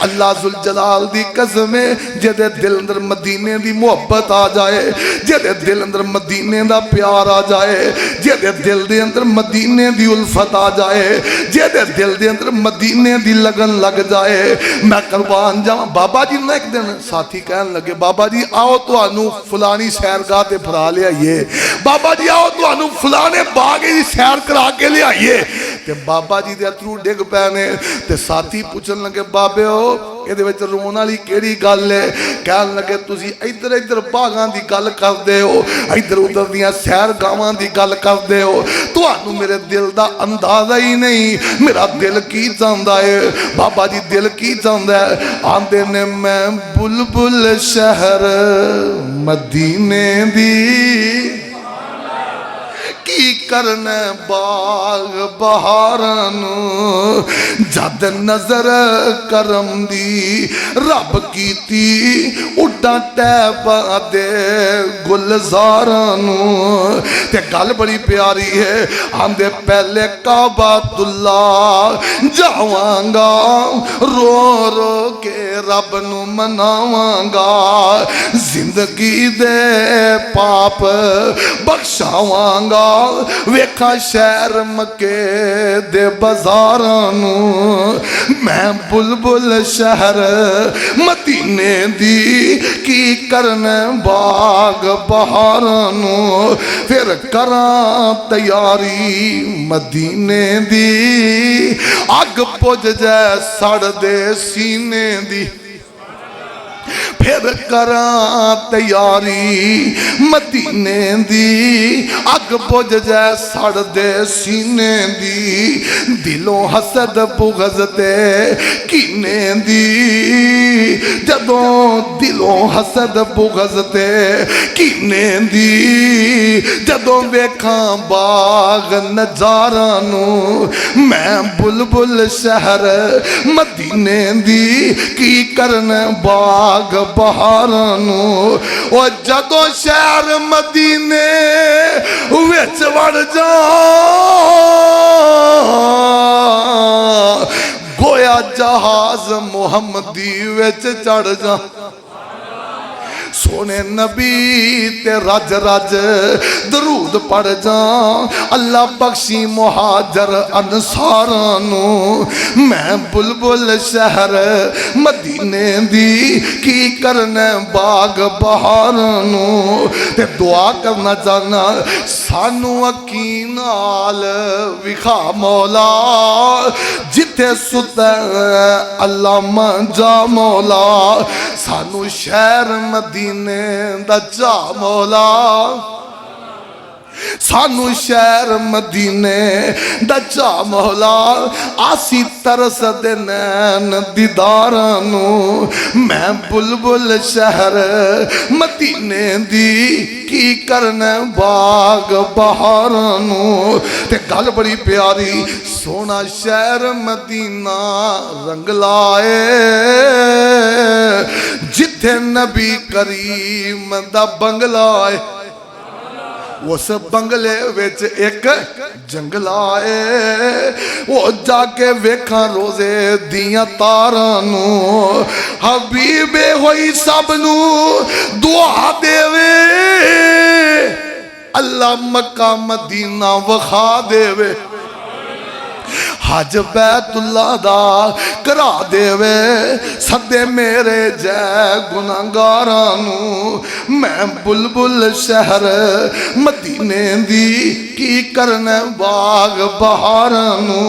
अल्लाह जुल जलाल दी कसम है, जेदे दिल अंदर मदीने दी मुहब्बत आ जाए, जेदे दिल अंदर मदीने दा प्यार आ जाए, जेदे दिल दे अंदर मदीने दी उल्फत आ जाए, जेदे दिल दे अंदर मदीने दी लगन लग जाए, मैं कुर्बान जावां। बाबा जी ने एक दिन साथी कहन लगे, बाबा जी आओ तुहानू फलानी सैरगाह ते फरा लियाइए, बाबा जी आओ तुहानू फलाने बाग दी सैर करा के लियाइए। ते बाबा जी दे अथरू डिग पै ने। ते साथी पूछन लगे, बाबे ओ इहदे विच रोण वाली केड़ी गल है? कहन लगे, तुसी इधर इधर बागां दी गल करदे हो, इधर उधर दियां सैर गावां दी गल करदे हो, तुहानू मेरे दिल दा अंदाजा ही नहीं मेरा दिल की चाहता है। बाबा जी दिल की चाहता है? आंदे ने मैं बुलबुल शहर मदीने दी की करने बाग बहारां जद नजर करम दी रब कीती उड्डा टैबा दे गुलजारां। ते गल बड़ी प्यारी है। आंदे पहले काबातुल्ला जावांगा, रो रो के रब नू मनावांगा, जिंदगी दे पाप बख्शावांगा, वेखा शहर मके दे बाजारां नू। मैं बुलबुल शहर मदीने दी की करने बाग बहारां नू। फिर करां तैयारी मदीने दी, अग पुज जाए सड़ दे सीने दी। फिर करां तैयारी मदीने दी, अग बुझ जाए सड़ दे सीने दी। दिलों हसद बुगज ते कीने दी, जदों दिलों हसद बुगज ते कीने दी, जदों वेखां बाग नजारां नू। मैं बुलबुल शहर मदीने दी की करन बाग बहारां नू। ओ जदों शहर मदीने विच वड़ जा, गोया जहाज मुहम्मदी विच चढ़ जा। सोने नबी ते रज रज दरूद पढ़ जा, अल्लाह बख्शी मुहाजर अंसारां नू। मैं बुलबुल शहर मदीने दी की करने बाग बहारां नू। ते दुआ करना चाहना, सानू अखी नाल विखा मौला, जिथे सुता अल्लामा जा मौला, सानू शहर मदीने दा जा मौला, सानू शहर मदीने दा जा मौला। आसी तरस दे नैन दीदारां नू। मैं बुलबुल शहर मदीने दी की करने बाग बहारां नू। ते गल बड़ी प्यारी, सोना शहर मदीना रंग लाए, जिथे नबी करीम दा बंगला है। उस बंगले विच एक जंगला है वो जाके वेखा रोजे दियां तारां नू हबीबे होई सब नू दुआ देवे अल्लाह मक्का मदीना वखा देवे हज बैतुल्ला दा करा देवे सदे मेरे जै गुनाहगारां नू मैं बुलबुल शहर मदीने दी की करने बाग बहारां नू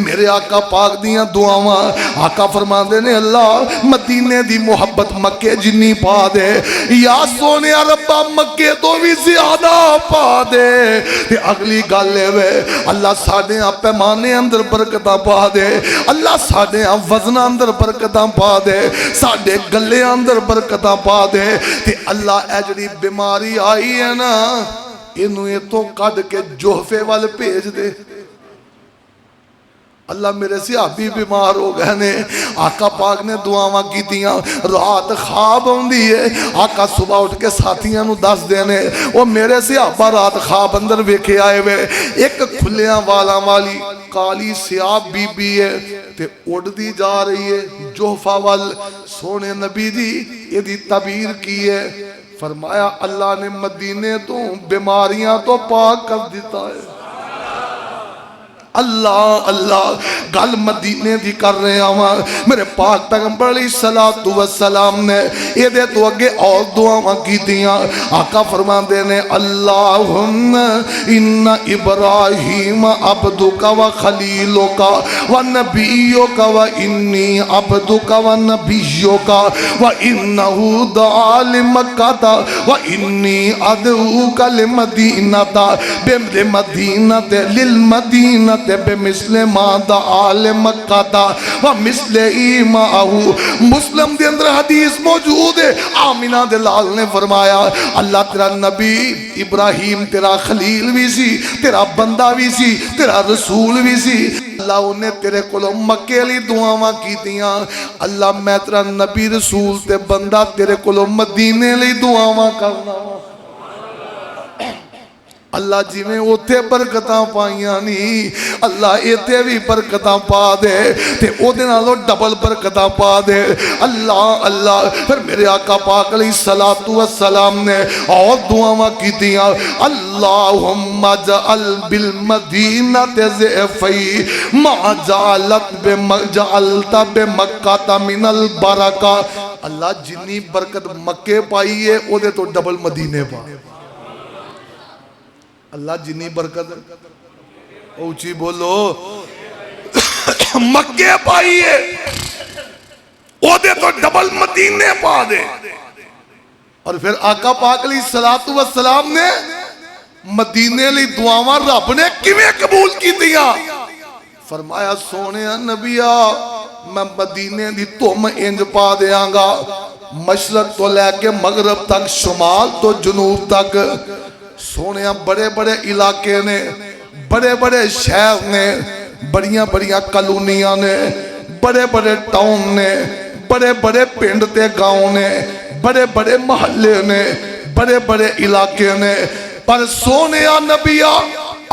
मेरे आका पाक दियां दुआवां आका फरमांदे ने अल्लाह मदीने दी मुहब्बत मक्के जिन्नी पा दे या सोने रब्बा मक्के तो भी ज्यादा पा दे ते अगली गल वे अल्लाह साडे पैमाने अंदर बरकतां पा दे अल्लाह साडे वजना अंदर बरकतां पा दे साडे गले अंदर बरकतां पा दे ते अल्लाह ए जिहड़ी बीमारी आई है ना इनू इतों कढ के जोहफे वाल भेज दे अल्लाह मेरे सिहाबी बीमार हो गए ने आका पाक ने दुआवां कीतियां रात ख्वाब आउंदी है आका सुबह उठ के साथियां नू दस देने वो मेरे सिहाबा रात ख्वाब अंदर वेखे आए वे एक खुलियां वालां वाली काली सियाब बीबी है ते उड़दी जा रही है जोहफा वाल सोने नबी जी इहदी तबीर की है फरमाया अल्लाह ने मदीने तो बीमारियां तो पाक कर दिता है अल्लाह अल्लाह गल मदीने दी कर रहे हैं मेरे पाक पैगंबर अलैहिस्सलातु वस्सलाम ने इहदे तो अगे और दुआवां कीतियां आका फरमांदे ने अल्लाहुम्मा इन्ना इब्राहीम अब्दुका व खलीलुका व नबियुका व इन्नी अब्दुका व नबियुका व इन्नहु दाल मक्का व इन्नी अदऊका लिमदीनता बिमदीनते लिल मदीना मिसले मादा आले मक्का दा व मिसले ईमाहू मुस्लिम दे अंदर हदीस मौजूद है आमिना दे लाल ने फरमाया अल्लाह तेरा नबी इब्राहिम तेरा खलील भी सी तेरा बंदा भी सी तेरा रसूल भी सी अल्लाह ने तेरे कोलों मक्के ली दुआवां कीतियां अल्लाह मैं तेरा नबी रसूल ते बंदा तेरे कोलों मदीने ली दुआवां करना अल्लाह जिवें उथे बरकतां पाइयां नी अल्लाह इथे भी बरकतां पा दे ते ओदे नालों डबल बरकतां पा दे अल्लाह अल्लाह फिर मेरे आका पाक अलैहिस्सलातु वस्सलाम ने और दुआवां कीतियां अल्लाहुम्मा जअल बिल मदीनति ज़ैफ़ी मा जअलत जअलता बे मक्का मिनल बरका अल्लाह जिन्नी बरकत मक्के पाई है ओदे तो डबल मदीने पा अल्लाह जिन्नी बरकत ऊंची बोलो मक्के पाई है ओदे तो डबल मदीने पा दे और फिर आका पाक अलैहिस्सलातु वस्सलाम ने मदीने ली दुआवां रब ने किवें कबूल कीतियां फरमाया सोने नबिया मैं मदीने दी धुम इंज पा देंगा मशरक तो लैके मगरब तक शुमाल तो जनूब तक सोने बड़े बड़े इलाके ने बड़े बड़े शहर ने बड़िया बड़िया कॉलोनियां ने बड़े बड़े टाउन ने बड़े बड़े पिंड ते गांव ने बड़े बड़े महल्ले ने बड़े बड़े इलाके ने पर सोने नबिया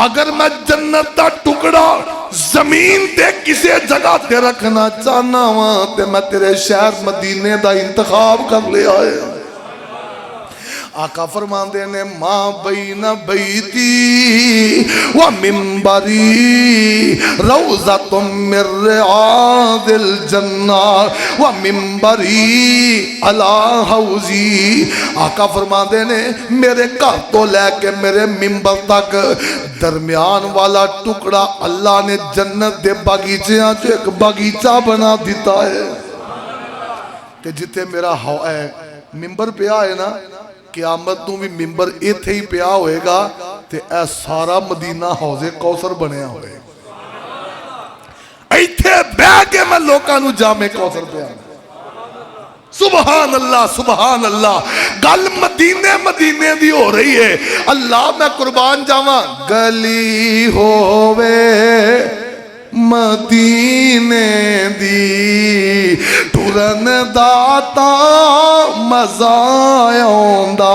अगर मैं जन्नत का टुकड़ा जमीन ते किसी जगह ते रखना चाहना वा ते मैं तेरे शहर मदीने का इंतखाब कर लिया है आका फरमांदे ने मां बैना बैती व मिंबरी रौज़तुम मिर रियादिल जन्ना व मिंबरी अला हौजी आका फरमांदे ने मेरे घर तो लेके मेरे मिंबर तक दरमियान वाला टुकड़ा अल्लाह ने जन्नत दे बागीचियां च एक बागीचा बना दिता है कि जिथे मेरा मिंबर पिया है ना क़यामत नूं भी मिंबर इत्थे ही पिया होएगा ते ए सारा मदीना हौज़े कौसर बनया होएगा इत्थे बैठ के मैं लोकां नूं जामे कौसर पिया सुबहान अल्लाह गल मदीने मदीने दी हो रही है अल्लाह मैं कुर्बान जावा गली होवे मदीने दी टुरन दाता मजा आउंदा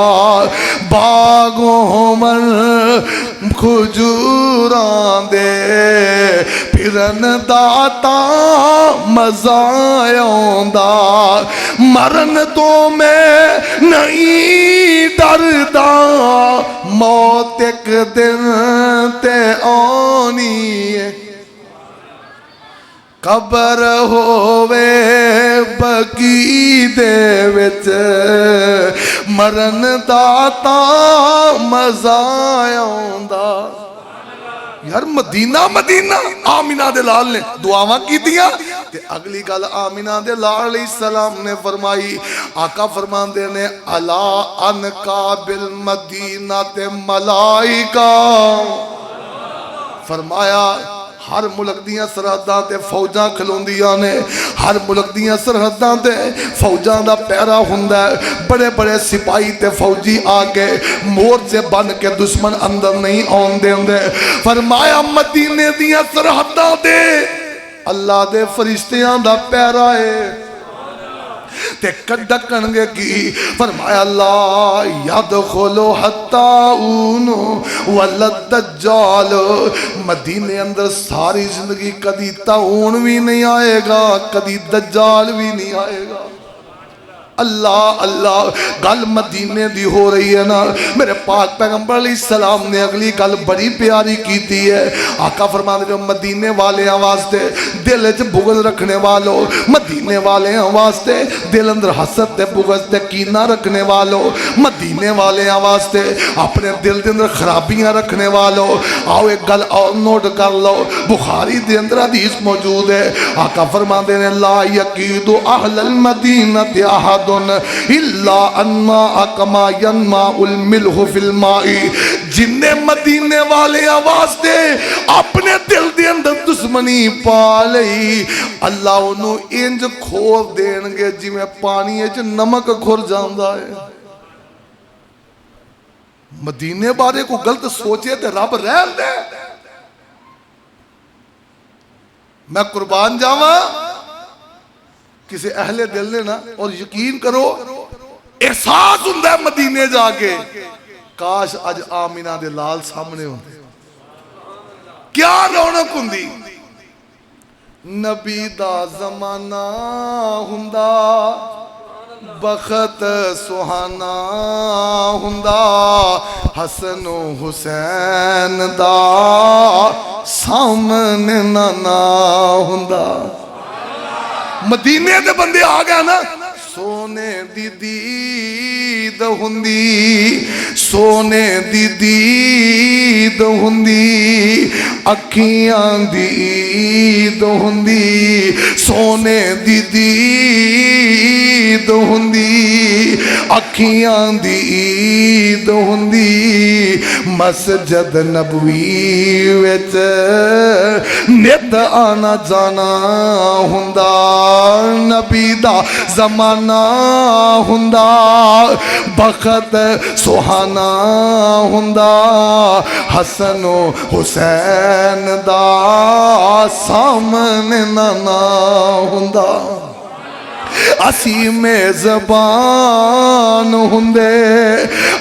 बागों मन खजूरां दे फिरन दाता मजा आउंदा मरन तो मैं नहीं डरदा मौत एक दिन ते आनी है कबर होवे बगी दे विच मरन दाता मजा आउंदा यार मदीना मदीना आमिना दे लाल ने दुआवां कीतियां ते अगली गल आमिना दे लाल अलैहिस्सलाम ने फरमाई आका फरमांदे ने अला अनका बिल मदीना ते मलाइका फरमाया हर मुल्क दियां सरहदां ते फौजां खलोंदियां ने हर मुल्क दियां सरहदां ते फौजां दा पहरा हुंदा है बड़े बड़े सिपाही ते फौजी आके मोर्चे बन के दुश्मन अंदर नहीं आउण देंदे फरमाया मदीने दियां सरहदां ते अल्लाह दे फरिश्तियां दा पहरा है ते कड़कणगे की फरमाया ला याद खोलो हत्ता ऊनो वलद दज्जाल मदीने अंदर सारी जिंदगी कदी ताऊन भी नहीं आएगा कदी दज्जाल भी नहीं आएगा अल्लाह अल्लाह गल मदीने दी हो रही है ना मेरे पाक पैगंबर अलैहिस्सलाम ने अगली गल बड़ी प्यारी की है आका फरमाते जो मदीने वाले वास्ते दिल च बुगज रखने वालों मदीने वाले वास्ते दिल अंदर हसद ते बुगज ते कीना रखने वालों मदीने वाले वास्ते अपने दिल के अंदर खराबियां रखने वालों आओ एक गल और नोट कर लो बुखारी के अंदर हदीस मौजूद है आका फरमाते ने ला यकीदु अहलल मदीना इल्ला अन्मा अकमा यन्मा उल मिल्हु फिल माई जिन्ने मदीने वाले वास्ते अपने दिल दे अंदर दुश्मनी पा लई अल्लाह उन्हों इंज खोल देणगे जिवें पानी च नमक खुर जांदा है मदीने बारे को गलत सोचे तो रब रहन दे मैं कुर्बान जावा किसी अहले दिल ने ना और यकीन करो एहसास हुंदा है मदीने जाके काश अज आमिना दे लाल सामने होंदे क्या रौनक हुंदी नबी दा जमाना हुंदा बखत सुहाना हुंदा हसन हुसैन दा सामने नाना हुंदा मदीने दे बंदे आ गए ना सोने दी दीद हुंदी सोने दी दीद हुंदी अखियां दी ईद हुंदी सोने दी दीद हुंदी अखियां दी ईद हुंदी मस्जिद नबवी विच नित आना जाना हुंदा नबी दा जमाना हुंदा बखत सुहाना हुंदा हसन हुसैन दा सामने नाना हुंदा असी मेज़बान हुंदे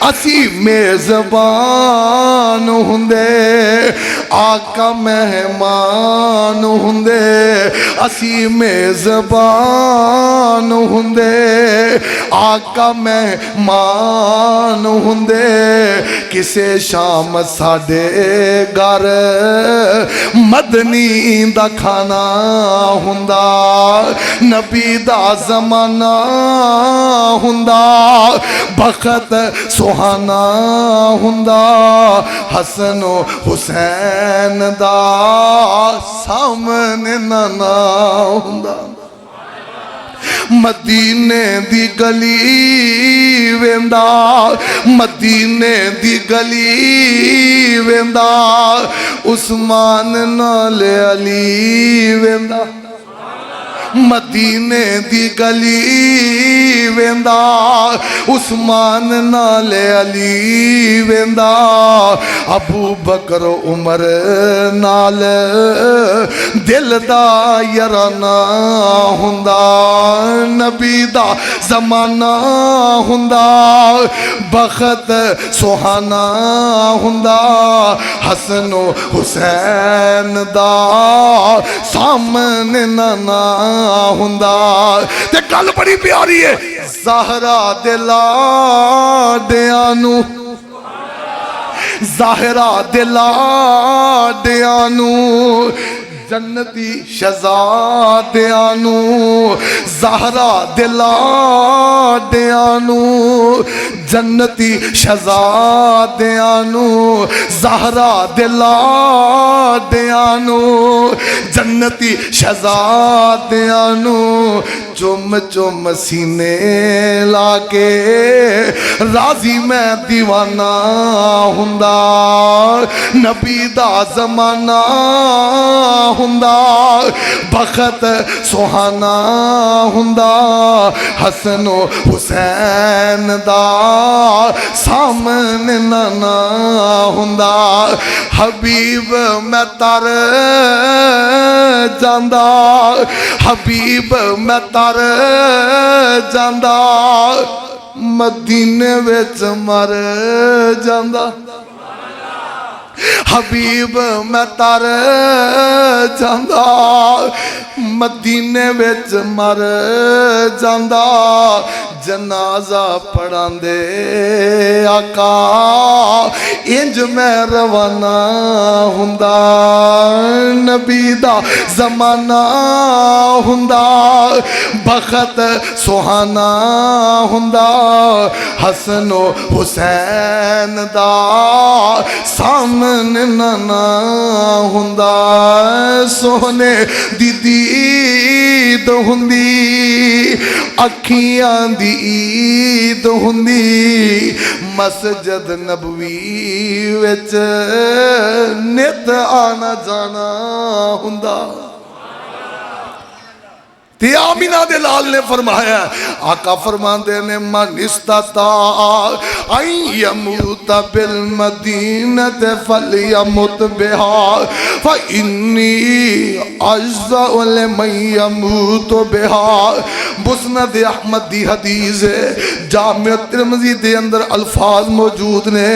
असी मेज़बान हुंदे आका मेहमान हुंदे असी मेज़बान हुंदे आका मेहमान हुंदे किसे शाम साडे घर मदनी दा खाना हुंदा नबी दा जमाना हुंदा बखत सुहाना हुंदा हसन हुसैन दा सामने नाना हुंदा मदीने दी गली वेंदा मदीने दी गली वेंदा उस्मान नाल अली वेंदा मदीने दी गली वेंदा, उस्मान नाल अली वेंदा, अबू बकर उमर नाल दिल दा याराना हुंदा, नबी दा ज़माना हुंदा, बखत सुहाना हुंदा, हसन हुसैन दा सामने नाना हुंदा। ते गल बड़ी प्यारी है, ज़हरा दे लाडियां नू, ज़हरा दे लाडियां नू, जन्नती शहज़ादियां नू, ज़हरा दे लाडियां नू, जन्नती शहज़ादियां नू, ज़हरा दे लाडियां नू, जन्नती शहज़ादियां नू, चुम चुम सीने लाके राजी मैं दीवाना हुंदा, नबी दा ज़माना हुंदा, बखत सुहाना हुंदा, हसन हुसैन दा सामने नाना हुंदा, हबीब मैं तर जांदा, हबीब मैं तर जांदा, मदीने विच मर जांदा, हबीब मैं तर जांदा, मदीने विच मर जांदा, जनाजा पढ़ांदे आका इंज मैं रवाना हुंदा, नबी दा ज़माना हुंदा, बखत सुहाना हुंदा, हसन हुसैन दा सामने नाना हुंदा, सोहने दी दीद हुंदी, अखियां दी ईद हुंदी, मस्जिद नबवी विच नित आना जाना हुंदा। ते आमिना दे लाल ने फरमाया, आका फरमाते ने मन इस्ता आई यमूत बिल मदीनत फल यमुत बिहा फ इन्नी अज़्ज़ा उल मयमूत बिहा। मुस्नद अहमद दी हदीस है, जामिअ तिरमिज़ी दे अंदर अल्फाज मौजूद ने।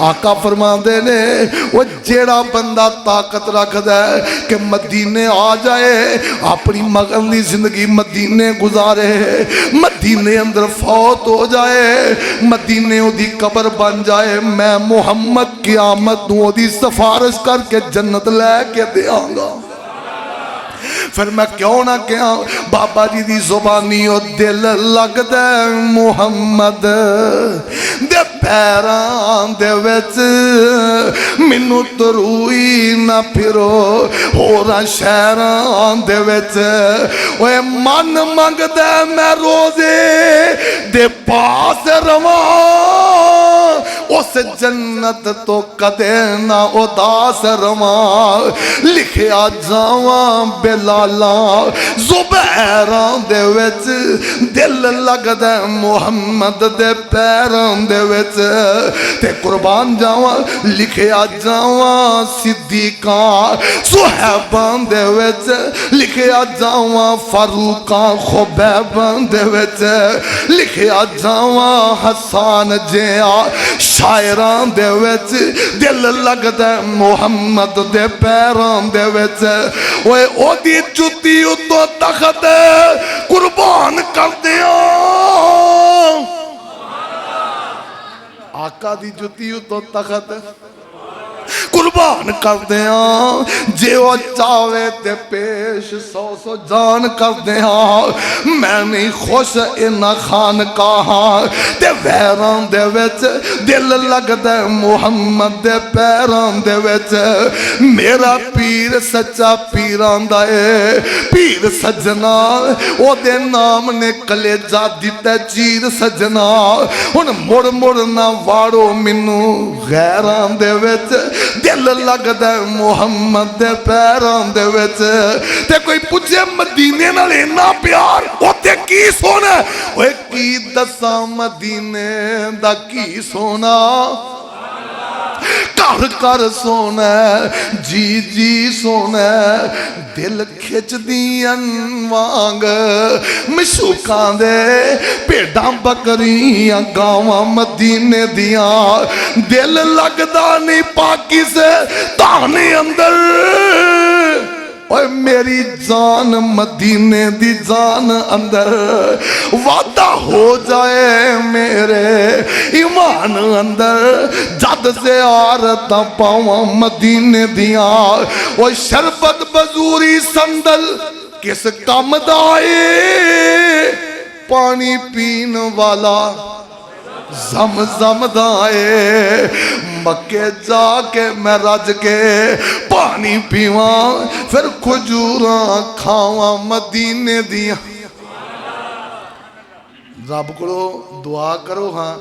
आका फरमाते ने वो जेड़ा बंदा ताकत रखदा है कि मदीने आ जाए, अपनी मगन दी जिंदगी मदीने गुजारे, मदीने अंदर फौत हो जाए, मदीने ओदी कब्र बन जाए, मैं मुहम्मद क़यामत नूं ओदी सिफारिश करके जन्नत लैके देआंगा। फिर मैं क्यों ना क्या बाबा जी दी जुबानी ओ दिल लगदा मुहम्मद दे पैरां दे विच, मैनू तरूई ना फिरो होरां शहरां दे विच, ओए मन मंगदा मैं रोज़े दे पास रवां, उस जन्नत तो कदे ना उदास रवां, लिखिया जावां बेलाला ज़ुबैरां दे विच, दिल लगदा मुहम्मद दे पैरां दे विच, ते कुर्बान जावां लिखिया जावां सिद्दीकां सुहैबां दे विच, लिखिया जावां फारूकां खुबैबां दे विच, लिखिया जावां हसान जिया शायरां दे विच, दिल लगदा मुहम्मद दे पैरां दे विच, ओए ओदी जुत्ती उत्तों तखत कुर्बान कर दिया, आका दी जुत्ती उत्तों तखत कुर्बान कर दिया, जे वो चावे ते पेश सौ सौ जान कर दिया, मैं नहीं खुश इना खान कहा ते वैरां दे विच, दिल लगदा मुहम्मद दे पैरां दे विच, मेरा पीर सच्चा पीरां दा है, पीर सजना ओदे नाम ने कलेजा दिता चीर सजना, हुण मुड़ मुड़ ना वाड़ो मैनू गैरां दे विच, दिल लगदा मुहम्मद दे पैरां दे विच ते कोई पुछे मदीने नाल इन्ना प्यार उत्थे की सोना ओए की दसां मदीने दा की सोना घर घर सोना जी जी सोना दिल खिचदियां वांग मशूकां दे भेडां बकरियां गावां मदीने दियां दिल लगदा नहीं पाकी से ताने अंदर ओए मेरी जान मदीने दी जान अंदर वादा हो जाए मेरे ईमान अंदर जद से आरत पावा मदीने दिया ओ शरबत बजूरी संदल किस कम दाए पानी पीन वाला जम जम दाए मक्के जाके मैं रज के पानी पीवा फिर खजूरा खावा मदीने दिया रब को दुआ करो हाँ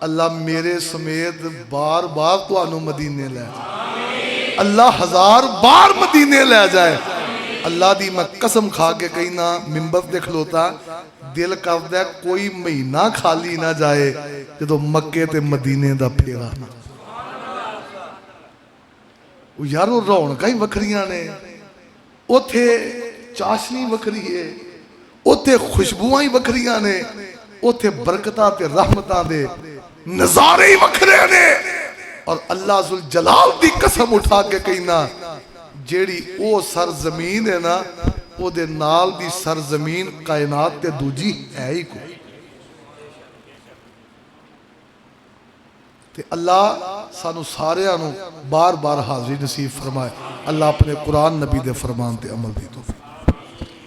अल्लाह मेरे समेत बार बार तुहानू मदीने ले जाए अल्लाह 1000 बार मदीने ले जाए अल्लाह दी मैं कसम खा के कहना मिंबर ते खलोता दिल करदा कोई महीना खाली ना जाए जो मक्के ते मदीने दा फेरा ना यार वो रौनकां ही वखरियां ने उथे चाशनी वखरी है उथे खुशबुआं ही वखरियां ने उथे बरकतां ते रहमतां दे नजारे ही वखरे ने और अल्लाह जुल जलाल दी कसम उठा के कहना जेड़ी ओ सरजमीन है ना ओदे नाल दी सरजमीन कायनात ते दूजी है ही कोई ते अल्लाह सानू सारियां नू बार बार हाजिरी नसीब फरमाए अल्लाह अपने कुरान नबी दे फरमान ते अमल दी तौफीक